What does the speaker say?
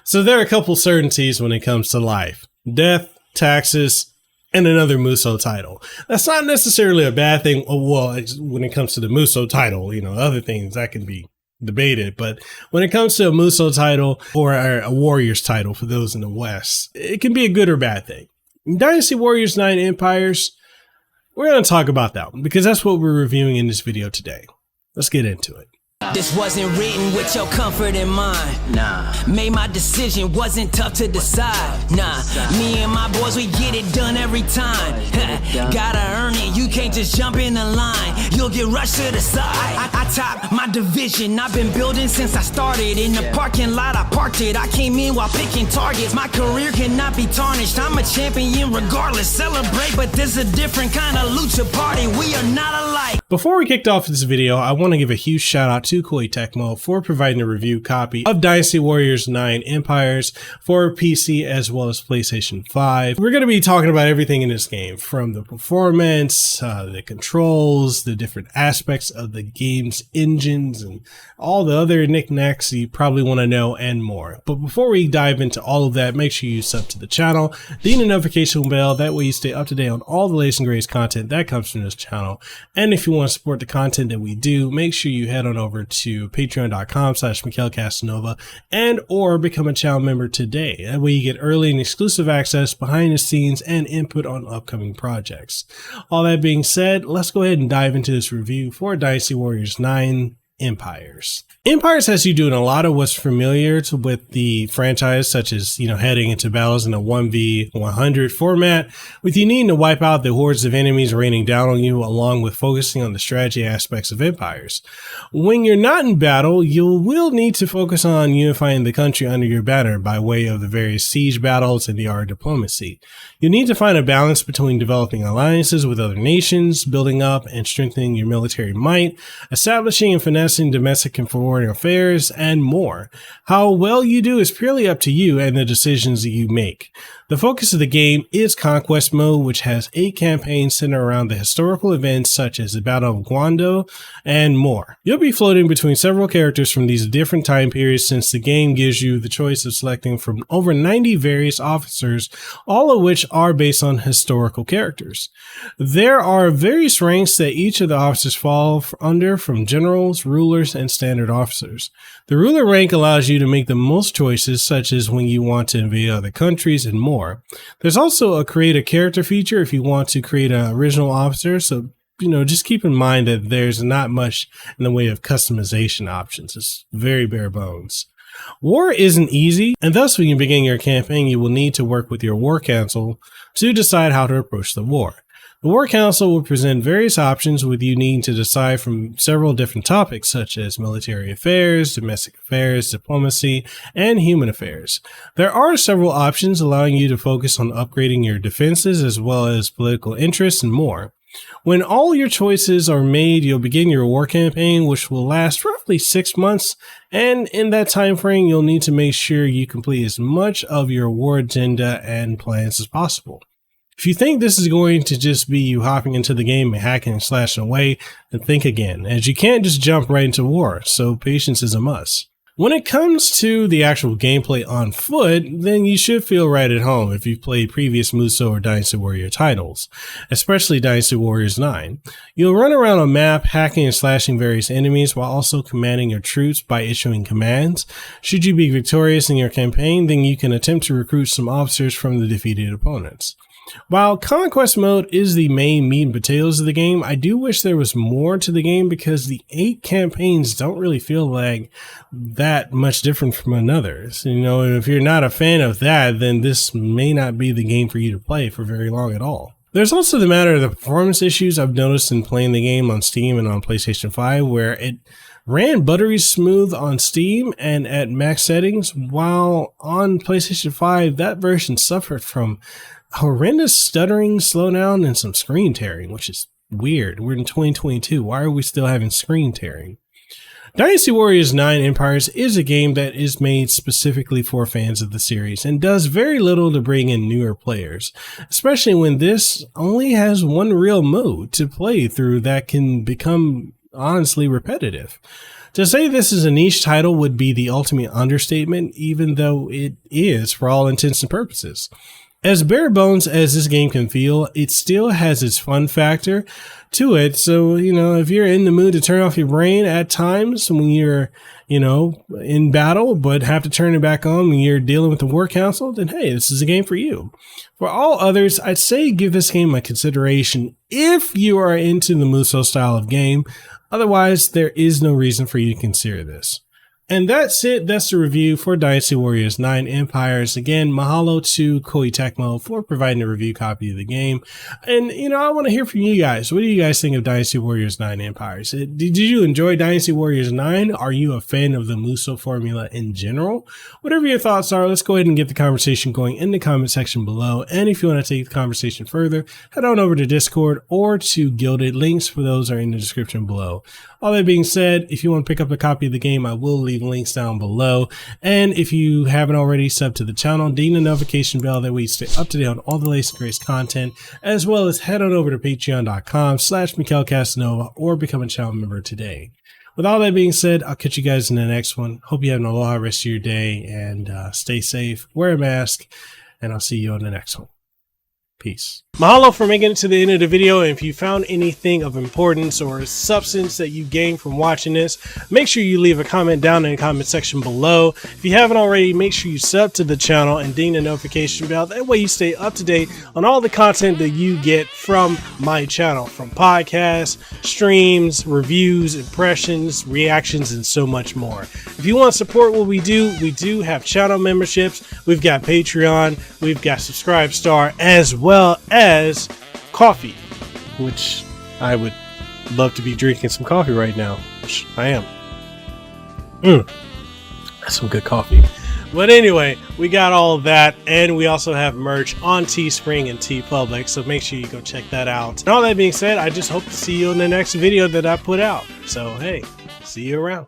So there are a couple certainties when it comes to life: death, taxes, and another Muso title. That's not necessarily a bad thing. Well, when it comes to the Muso title, other things that can be debated. But when it comes to a Muso title or a Warriors title for those in the West, it can be a good or bad thing. Dynasty Warriors 9 Empires, we're going to talk about that one because that's what we're reviewing in this video today. Let's get into it. This wasn't written with your comfort in mind. Nah. Made my decision, wasn't tough to decide. Nah. Me and my boys, we get it done every time. Gotta earn it, you can't just jump in the line. You'll get rushed to the side. I top my division, I've been building since I started. In the parking lot, I parked it. I came in while picking targets. My career cannot be tarnished. I'm a champion regardless. Celebrate, but this is a different kind of lucha party. We are not alike. Before we kicked off this video, I want to give a huge shout out to Koei-Tecmo for providing a review copy of Dynasty Warriors 9 Empires for PC as well as PlayStation 5. We're going to be talking about everything in this game, from the performance, the controls, the different aspects of the game's engines, and all the other knickknacks you probably want to know and more. But before we dive into all of that, make sure you sub to the channel, ding the notification bell, that way you stay up to date on all the latest and greatest content that comes from this channel. And if you want to support the content that we do, make sure you head on over to patreon.com/MikhailCasanova and or become a channel member today. That way you get early and exclusive access, behind the scenes, and input on upcoming projects. All that being said, let's go ahead and dive into this review for Dynasty Warriors 9 Empires. Empires has you doing a lot of what's familiar with the franchise, such as, heading into battles in a 1v100 format, with you needing to wipe out the hordes of enemies raining down on you, along with focusing on the strategy aspects of Empires. When you're not in battle, you will need to focus on unifying the country under your banner by way of the various siege battles and the art of diplomacy. You need to find a balance between developing alliances with other nations, building up and strengthening your military might, establishing and finessing domestic and foreign affairs, and more. How well you do is purely up to you and the decisions that you make. The focus of the game is Conquest Mode, which has 8 campaigns centered around the historical events such as the Battle of Guando and more. You'll be floating between several characters from these different time periods, since the game gives you the choice of selecting from over 90 various officers, all of which are based on historical characters. There are various ranks that each of the officers fall under, from generals, rulers, and standard officers. The ruler rank allows you to make the most choices, such as when you want to invade other countries and more. There's also a create a character feature if you want to create an original officer, so just keep in mind that there's not much in the way of customization options. It's very bare bones. War isn't easy, and thus when you begin your campaign, you will need to work with your War Council to decide how to approach the war. The War Council will present various options, with you needing to decide from several different topics such as military affairs, domestic affairs, diplomacy, and human affairs. There are several options allowing you to focus on upgrading your defenses as well as political interests and more. When all your choices are made, you'll begin your war campaign, which will last roughly 6 months, and in that time frame, you'll need to make sure you complete as much of your war agenda and plans as possible. If you think this is going to just be you hopping into the game and hacking and slashing away, then think again, as you can't just jump right into war, so patience is a must. When it comes to the actual gameplay on foot, then you should feel right at home if you've played previous Muso or Dynasty Warrior titles, especially Dynasty Warriors 9. You'll run around a map hacking and slashing various enemies while also commanding your troops by issuing commands. Should you be victorious in your campaign, then you can attempt to recruit some officers from the defeated opponents. While Conquest Mode is the main meat and potatoes of the game, I do wish there was more to the game, because the 8 campaigns don't really feel like that much different from another. So, if you're not a fan of that, then this may not be the game for you to play for very long at all. There's also the matter of the performance issues I've noticed in playing the game on Steam and on PlayStation 5, where it ran buttery smooth on Steam and at max settings, while on PlayStation 5, that version suffered from horrendous stuttering, slowdown, and some screen tearing, which is weird. We're in 2022. Why are we still having screen tearing? Dynasty Warriors 9 Empires is a game that is made specifically for fans of the series and does very little to bring in newer players, especially when this only has one real mode to play through that can become honestly repetitive. To say this is a niche title would be the ultimate understatement, even though it is for all intents and purposes. As bare bones as this game can feel, it still has its fun factor to it. So, if you're in the mood to turn off your brain at times when you're, in battle, but have to turn it back on when you're dealing with the war council, then hey, this is a game for you. For all others, I'd say give this game a consideration if you are into the Musou style of game. Otherwise, there is no reason for you to consider this. And that's it. That's the review for Dynasty Warriors 9 Empires. Again, mahalo to Koei-Tecmo for providing a review copy of the game. And, I want to hear from you guys. What do you guys think of Dynasty Warriors 9 Empires? Did you enjoy Dynasty Warriors 9? Are you a fan of the Musou formula in general? Whatever your thoughts are, let's go ahead and get the conversation going in the comment section below. And if you want to take the conversation further, head on over to Discord or to Guilded. Links for those are in the description below. All that being said, if you want to pick up a copy of the game, I will leave links down below. And if you haven't already, sub to the channel, ding the notification bell, that way you stay up to date on all the latest and greatest content, as well as head on over to patreon.com/MikelCasanova or become a channel member today. With all that being said, I'll catch you guys in the next one. Hope you have an aloha rest of your day, and stay safe, wear a mask, and I'll see you on the next one. Peace. Mahalo for making it to the end of the video. And if you found anything of importance or substance that you gained from watching this, make sure you leave a comment down in the comment section below. If you haven't already, make sure you sub to the channel and ding the notification bell. That way you stay up to date on all the content that you get from my channel, from podcasts, streams, reviews, impressions, reactions, and so much more. If you want to support what we do have channel memberships. We've got Patreon, we've got Subscribestar, as well as coffee, which I would love to be drinking some coffee right now, which I am. That's some good coffee. But anyway, we got all of that, and we also have merch on Teespring and TeePublic, so make sure you go check that out. And all that being said, I just hope to see you in the next video that I put out. So hey, see you around.